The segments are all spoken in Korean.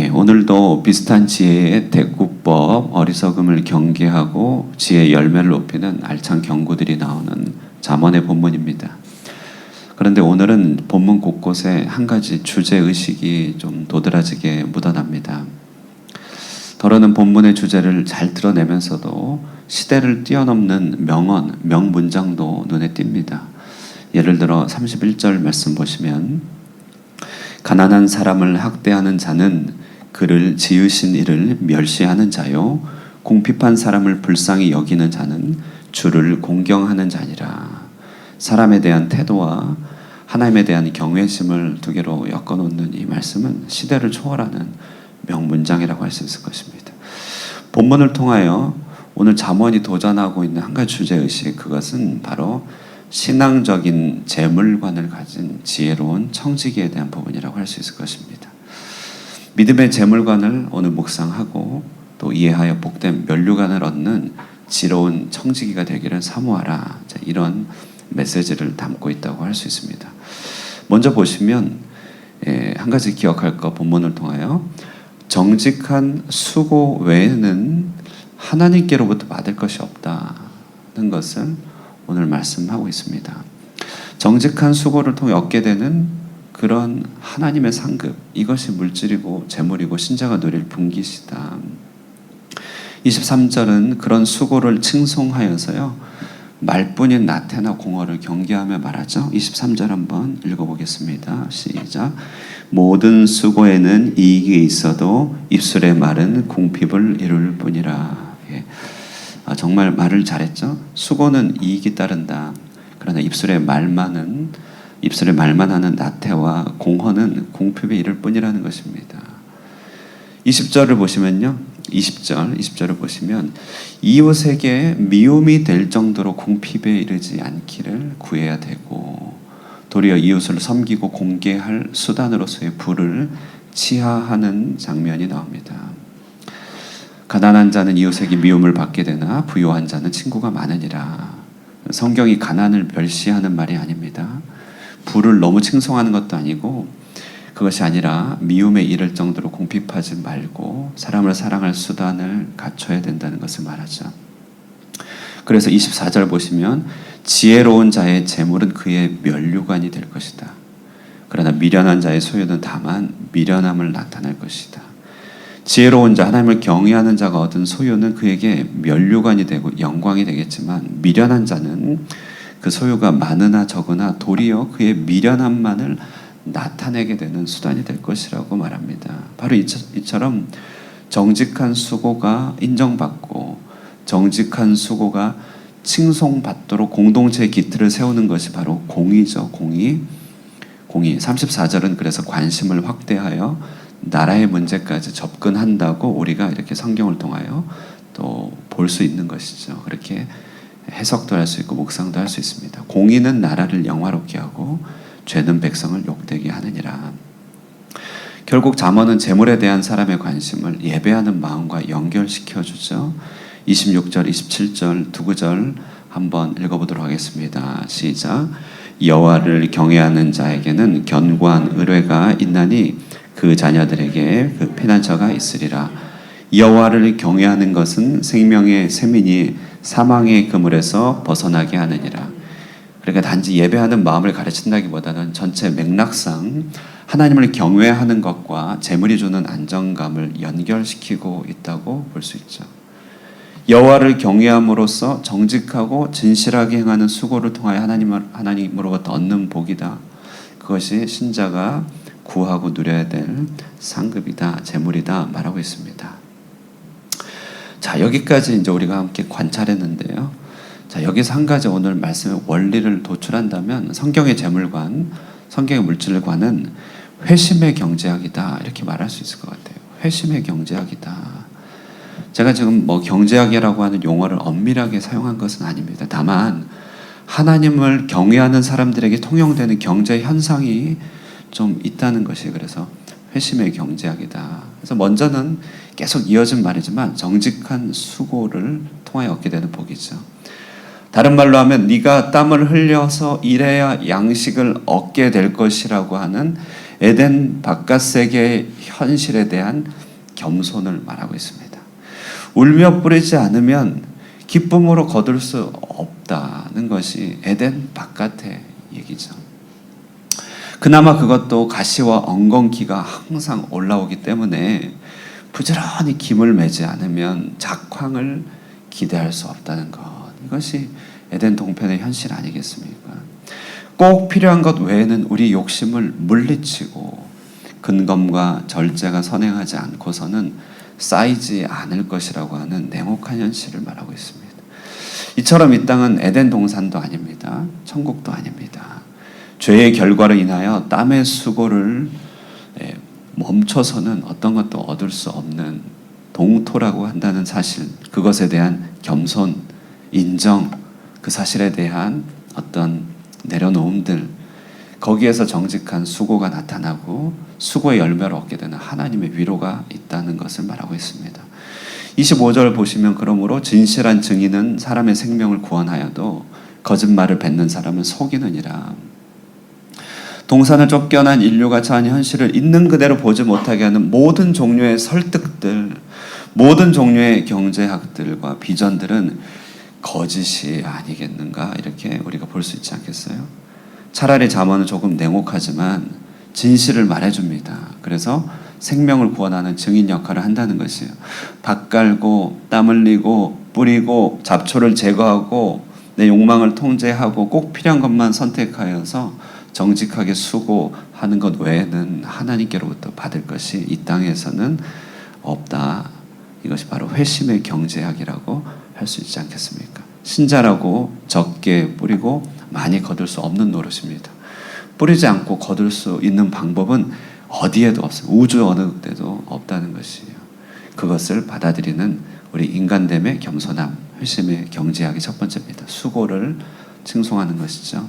오늘도 비슷한 지혜의 대구법, 어리석음을 경계하고 지혜의 열매를 높이는 알찬 경고들이 나오는 잠언의 본문입니다. 그런데 오늘은 본문 곳곳에 한 가지 주제의식이 좀 도드라지게 묻어납니다. 더러는 본문의 주제를 잘 드러내면서도 시대를 뛰어넘는 명언, 명문장도 눈에 띕니다. 예를 들어 31절 말씀 보시면 가난한 사람을 학대하는 자는 그를 지으신 이를 멸시하는 자요 궁핍한 사람을 불쌍히 여기는 자는 주를 공경하는 자니라. 사람에 대한 태도와 하나님에 대한 경외심을 두 개로 엮어놓는 이 말씀은 시대를 초월하는 명문장이라고 할 수 있을 것입니다. 본문을 통하여 오늘 잠언이 도전하고 있는 한 가지 주제의식, 그것은 바로 신앙적인 재물관을 가진 지혜로운 청지기에 대한 부분이라고 할 수 있을 것입니다. 믿음의 재물관을 오늘 묵상하고 또 이해하여 복된 면류관을 얻는 지혜로운 청지기가 되기를 사모하라, 이런 메시지를 담고 있다고 할 수 있습니다. 먼저 보시면 한 가지 기억할 것, 본문을 통하여 정직한 수고 외에는 하나님께로부터 받을 것이 없다는 것을 오늘 말씀하고 있습니다. 정직한 수고를 통해 얻게 되는 그런 하나님의 상급, 이것이 물질이고 재물이고 신자가 누릴 분깃이다. 23절은 그런 수고를 칭송하여서요 말뿐인 나태나 공허를 경계하며 말하죠. 23절 한번 읽어보겠습니다. 시작. 모든 수고에는 이익이 있어도 입술의 말은 궁핍을 이룰 뿐이라. 정말 말을 잘했죠. 수고는 이익이 따른다. 그러나 입술의 말만 하는 나태와 공허는 궁핍에 이를 뿐이라는 것입니다. 20절을 보시면요. 20절을 보시면 이웃에게 미움이 될 정도로 궁핍에 이르지 않기를 구해야 되고 도리어 이웃을 섬기고 공개할 수단으로서의 부를 치하하는 장면이 나옵니다. 가난한 자는 이웃에게 미움을 받게 되나 부유한 자는 친구가 많으니라. 성경이 가난을 멸시하는 말이 아닙니다. 부를 너무 칭송하는 것도 아니고 그것이 아니라 미움에 이를 정도로 궁핍하지 말고 사람을 사랑할 수단을 갖춰야 된다는 것을 말하죠. 그래서 24절 보시면 지혜로운 자의 재물은 그의 면류관이 될 것이다. 그러나 미련한 자의 소유는 다만 미련함을 나타낼 것이다. 지혜로운 자, 하나님을 경외하는 자가 얻은 소유는 그에게 면류관이 되고 영광이 되겠지만 미련한 자는 그 소유가 많으나 적으나 도리어 그의 미련함만을 나타내게 되는 수단이 될 것이라고 말합니다. 바로 이처럼 정직한 수고가 인정받고 정직한 수고가 칭송받도록 공동체의 기틀을 세우는 것이 바로 공의죠. 공의. 34절은 그래서 관심을 확대하여 나라의 문제까지 접근한다고 우리가 이렇게 성경을 통하여 또 볼 수 있는 것이죠. 그렇게 해석도 할 수 있고 묵상도 할 수 있습니다. 공의는 나라를 영화롭게 하고 죄는 백성을 욕되게 하느니라. 결국 잠언은 재물에 대한 사람의 관심을 예배하는 마음과 연결시켜주죠. 26절, 27절 두 구절 한번 읽어보도록 하겠습니다. 시작. 여호와를 경외하는 자에게는 견고한 의뢰가 있나니 그 자녀들에게 그 피난처가 있으리라. 여호와를 경외하는 것은 생명의 샘이니 사망의 그물에서 벗어나게 하느니라. 그러니까 단지 예배하는 마음을 가르친다기보다는 전체 맥락상 하나님을 경외하는 것과 재물이 주는 안정감을 연결시키고 있다고 볼 수 있죠. 여호와를 경외함으로써 정직하고 진실하게 행하는 수고를 통하여 하나님으로부터 얻는 복이다. 그것이 신자가 구하고 누려야 될 상급이다, 재물이다 말하고 있습니다. 자, 여기까지 이제 우리가 함께 관찰했는데요. 자, 여기서 한 가지 오늘 말씀의 원리를 도출한다면 성경의 재물관, 성경의 물질관은 회심의 경제학이다, 이렇게 말할 수 있을 것 같아요. 회심의 경제학이다. 제가 지금 경제학이라고 하는 용어를 엄밀하게 사용한 것은 아닙니다. 다만 하나님을 경외하는 사람들에게 통용되는 경제 현상이 좀 있다는 것이 그래서 회심의 경제학이다. 그래서 먼저는 계속 이어진 말이지만 정직한 수고를 통하여 얻게 되는 복이죠. 다른 말로 하면 네가 땀을 흘려서 일해야 양식을 얻게 될 것이라고 하는 에덴 바깥 세계의 현실에 대한 겸손을 말하고 있습니다. 울며 뿌리지 않으면 기쁨으로 거둘 수 없다는 것이 에덴 바깥의 얘기죠. 그나마 그것도 가시와 엉겅퀴가 항상 올라오기 때문에 부지런히 김을 매지 않으면 작황을 기대할 수 없다는 것. 이것이 에덴 동편의 현실 아니겠습니까? 꼭 필요한 것 외에는 우리 욕심을 물리치고 근검과 절제가 선행하지 않고서는 쌓이지 않을 것이라고 하는 냉혹한 현실을 말하고 있습니다. 이처럼 이 땅은 에덴 동산도 아닙니다. 천국도 아닙니다. 죄의 결과로 인하여 땀의 수고를 멈춰서는 어떤 것도 얻을 수 없는 동토라고 한다는 사실, 그것에 대한 겸손, 인정, 그 사실에 대한 어떤 내려놓음들, 거기에서 정직한 수고가 나타나고 수고의 열매를 얻게 되는 하나님의 위로가 있다는 것을 말하고 있습니다. 25절 보시면 그러므로 진실한 증인은 사람의 생명을 구원하여도 거짓말을 뱉는 사람은 속이느니라. 동산을 쫓겨난 인류가 처한 현실을 있는 그대로 보지 못하게 하는 모든 종류의 설득들, 모든 종류의 경제학들과 비전들은 거짓이 아니겠는가, 이렇게 우리가 볼 수 있지 않겠어요? 차라리 잠언은 조금 냉혹하지만 진실을 말해줍니다. 그래서 생명을 구원하는 증인 역할을 한다는 것이에요. 밥 갈고 땀 흘리고 뿌리고 잡초를 제거하고 내 욕망을 통제하고 꼭 필요한 것만 선택하여서 정직하게 수고하는 것 외에는 하나님께로부터 받을 것이 이 땅에서는 없다. 이것이 바로 회심의 경제학이라고 할 수 있지 않겠습니까? 신자라고 적게 뿌리고 많이 거둘 수 없는 노릇입니다. 뿌리지 않고 거둘 수 있는 방법은 어디에도 없어요. 우주 어느 데도 없다는 것이에요. 그것을 받아들이는 우리 인간됨의 겸손함, 회심의 경제학이 첫 번째입니다. 수고를 칭송하는 것이죠.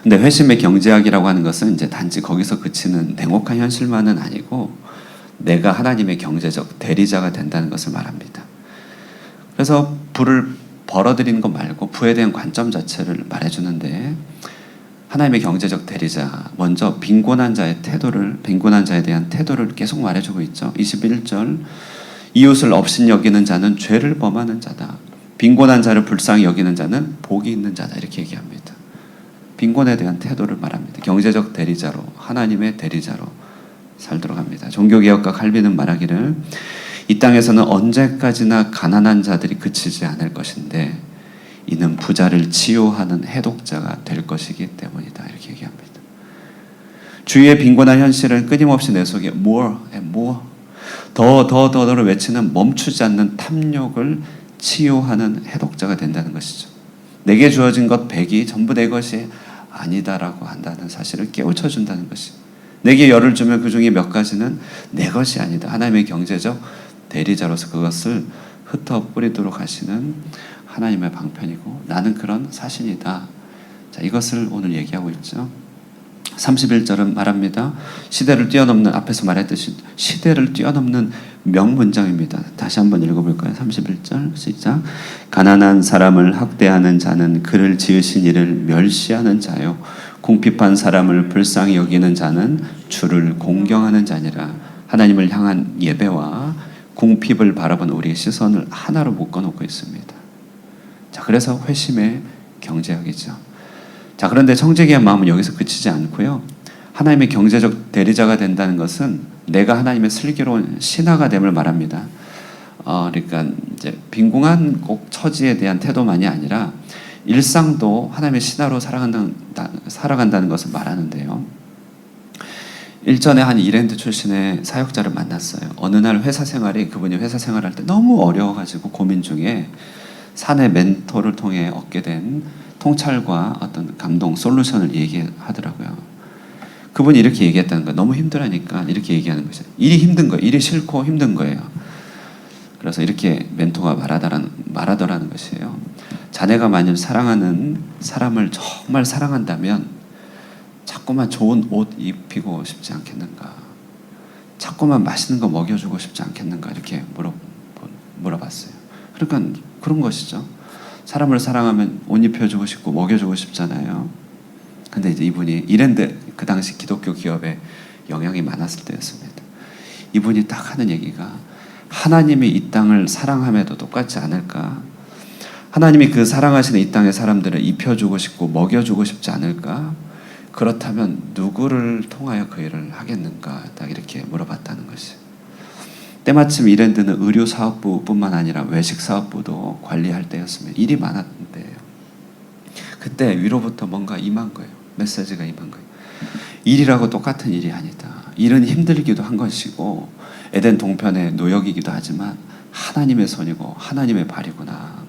근데 회심의 경제학이라고 하는 것은 이제 단지 거기서 그치는 냉혹한 현실만은 아니고 내가 하나님의 경제적 대리자가 된다는 것을 말합니다. 그래서 부를 벌어들이는 것 말고 부에 대한 관점 자체를 말해주는데, 하나님의 경제적 대리자, 먼저 빈곤한 자에 대한 태도를 계속 말해주고 있죠. 21절, 이웃을 업신여기는 자는 죄를 범하는 자다. 빈곤한 자를 불쌍히 여기는 자는 복이 있는 자다. 이렇게 얘기합니다. 빈곤에 대한 태도를 말합니다. 경제적 대리자로, 하나님의 대리자로 살도록 합니다. 종교개혁가 칼빈은 말하기를 이 땅에서는 언제까지나 가난한 자들이 그치지 않을 것인데 이는 부자를 치유하는 해독자가 될 것이기 때문이다. 이렇게 얘기합니다. 주위의 빈곤한 현실은 끊임없이 내 속에 more and more, 더를 외치는 멈추지 않는 탐욕을 치유하는 해독자가 된다는 것이죠. 내게 주어진 것 100이 전부 내 것이 아니다라고 한다는 사실을 깨우쳐준다는 것이, 내게 열을 주면 그 중에 몇 가지는 내 것이 아니다. 하나님의 경제적 대리자로서 그것을 흩어 뿌리도록 하시는 하나님의 방편이고 나는 그런 사신이다. 자, 이것을 오늘 얘기하고 있죠. 31절은 말합니다. 시대를 뛰어넘는, 앞에서 말했듯이 시대를 뛰어넘는 명문장입니다. 다시 한번 읽어볼까요? 31절 시작. 가난한 사람을 학대하는 자는 그를 지으신 이를 멸시하는 자요, 궁핍한 사람을 불쌍히 여기는 자는 주를 공경하는 자니라. 하나님을 향한 예배와 궁핍을 바라본 우리의 시선을 하나로 묶어놓고 있습니다. 자, 그래서 회심의 경제학이죠. 자, 그런데 청지기의 마음은 여기서 그치지 않고요. 하나님의 경제적 대리자가 된다는 것은 내가 하나님의 슬기로운 신하가 됨을 말합니다. 그러니까 이제 빈궁한 꼭 처지에 대한 태도만이 아니라 일상도 하나님의 신하로 살아간다는 것을 말하는데요. 일전에 한 이랜드 출신의 사역자를 만났어요. 어느 날 그분이 회사 생활할 때 너무 어려워가지고 고민 중에 사내 멘토를 통해 얻게 된 통찰과 어떤 감동, 솔루션을 얘기하더라고요. 그분이 이렇게 얘기했다는 거예요. 너무 힘들으니까 이렇게 얘기하는 거죠. 일이 힘든 거예요. 일이 싫고 힘든 거예요. 그래서 이렇게 멘토가 말하더라는 것이에요. 자네가 만일 사랑하는 사람을 정말 사랑한다면 자꾸만 좋은 옷 입히고 싶지 않겠는가? 자꾸만 맛있는 거 먹여주고 싶지 않겠는가? 이렇게 물어봤어요. 그러니까 그런 것이죠. 사람을 사랑하면 옷 입혀주고 싶고 먹여주고 싶잖아요. 근데 이제 이분이 이랜드, 그 당시 기독교 기업에 영향이 많았을 때였습니다. 이분이 딱 하는 얘기가, 하나님이 이 땅을 사랑함에도 똑같지 않을까? 하나님이 그 사랑하시는 이 땅의 사람들을 입혀주고 싶고 먹여주고 싶지 않을까? 그렇다면 누구를 통하여 그 일을 하겠는가? 딱 이렇게 물어봤다는 것이. 때마침 이랜드는 의료 사업부뿐만 아니라 외식 사업부도 관리할 때였습니다. 일이 많았는데요. 그때 위로부터 뭔가 임한 거예요. 메시지가 임한 거예요. 일이라고 똑같은 일이 아니다. 일은 힘들기도 한 것이고 에덴 동편의 노역이기도 하지만 하나님의 손이고 하나님의 발이구나.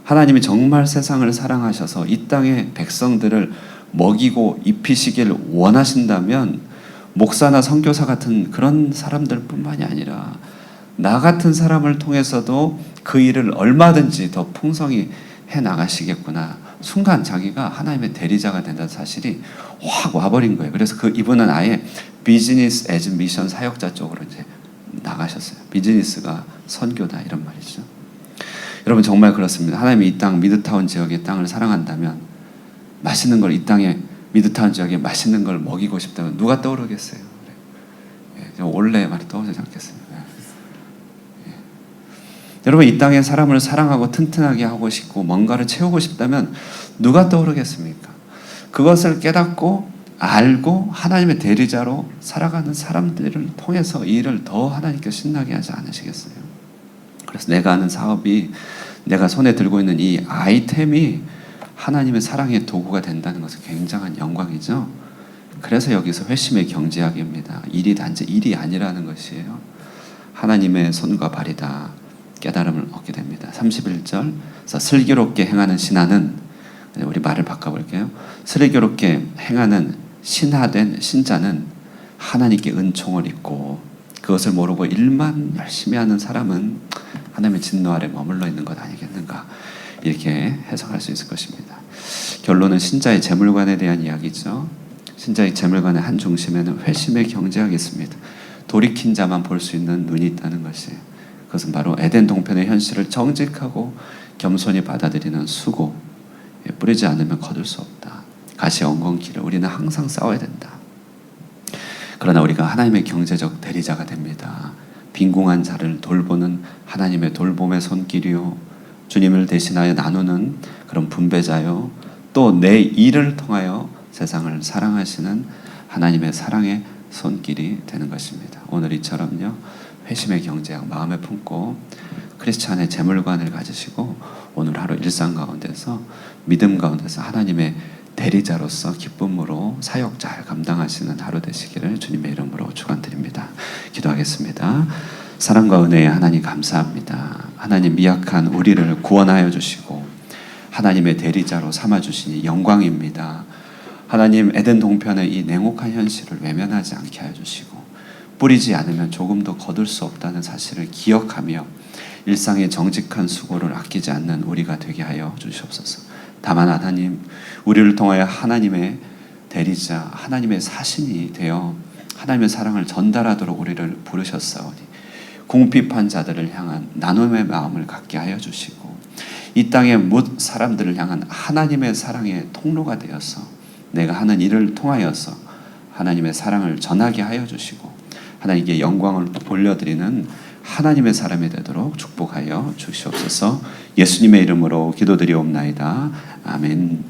하나님이 정말 세상을 사랑하셔서 이 땅의 백성들을 먹이고 입히시길 원하신다면 목사나 선교사 같은 그런 사람들뿐만이 아니라 나 같은 사람을 통해서도 그 일을 얼마든지 더 풍성히 해나가시겠구나. 순간 자기가 하나님의 대리자가 된다는 사실이 확 와버린 거예요. 그래서 이분은 아예 비즈니스 에즈 미션 사역자 쪽으로 이제 나가셨어요. 비즈니스가 선교다 이런 말이죠. 여러분 정말 그렇습니다. 하나님이 이 땅 미드타운 지역의 땅을 사랑한다면 맛있는 걸 이 땅에 미드타운 지역에 맛있는 걸 먹이고 싶다면 누가 떠오르겠어요? 예, 원래 말이 떠오르지 않겠어요. 예. 여러분 이 땅에 사람을 사랑하고 튼튼하게 하고 싶고 뭔가를 채우고 싶다면 누가 떠오르겠습니까? 그것을 깨닫고 알고 하나님의 대리자로 살아가는 사람들을 통해서 이 일을 더 하나님께 신나게 하지 않으시겠어요? 그래서 내가 하는 사업이, 내가 손에 들고 있는 이 아이템이 하나님의 사랑의 도구가 된다는 것은 굉장한 영광이죠. 그래서 여기서 회심의 경제학입니다. 일이 단지 일이 아니라는 것이에요. 하나님의 손과 발이다. 깨달음을 얻게 됩니다. 31절 슬기롭게 행하는 신하는, 우리 말을 바꿔볼게요. 슬기롭게 행하는 신하된 신자는 하나님께 은총을 입고 그것을 모르고 일만 열심히 하는 사람은 하나님의 진노 아래 머물러 있는 것 아니겠는가, 이렇게 해석할 수 있을 것입니다. 결론은 신자의 재물관에 대한 이야기죠. 신자의 재물관의 한 중심에는 회심의 경제학이 있습니다. 돌이킨 자만 볼 수 있는 눈이 있다는 것이에요. 그것은 바로 에덴 동편의 현실을 정직하고 겸손히 받아들이는 수고. 뿌리지 않으면 거둘 수 없다. 가시 엉겅퀴를 우리는 항상 싸워야 된다. 그러나 우리가 하나님의 경제적 대리자가 됩니다. 빈궁한 자를 돌보는 하나님의 돌봄의 손길이요, 주님을 대신하여 나누는 그런 분배자요, 또 내 일을 통하여 세상을 사랑하시는 하나님의 사랑의 손길이 되는 것입니다. 오늘 이처럼요, 회심의 경제학 마음에 품고 크리스찬의 재물관을 가지시고 오늘 하루 일상 가운데서 믿음 가운데서 하나님의 대리자로서 기쁨으로 사역 잘 감당하시는 하루 되시기를 주님의 이름으로 축원드립니다. 기도하겠습니다. 사랑과 은혜의 하나님 감사합니다. 하나님 미약한 우리를 구원하여 주시고 하나님의 대리자로 삼아주시니 영광입니다. 하나님 에덴 동편의 이 냉혹한 현실을 외면하지 않게 하여 주시고 뿌리지 않으면 조금도 거둘 수 없다는 사실을 기억하며 일상의 정직한 수고를 아끼지 않는 우리가 되게 하여 주시옵소서. 다만 하나님, 우리를 통하여 하나님의 대리자, 하나님의 사신이 되어 하나님의 사랑을 전달하도록 우리를 부르셨사오니 궁핍한 자들을 향한 나눔의 마음을 갖게 하여 주시고 이 땅의 못 사람들을 향한 하나님의 사랑의 통로가 되어서 내가 하는 일을 통하여서 하나님의 사랑을 전하게 하여 주시고 하나님께 영광을 올려드리는 하나님의 사람이 되도록 축복하여 주시옵소서. 예수님의 이름으로 기도드리옵나이다. 아멘.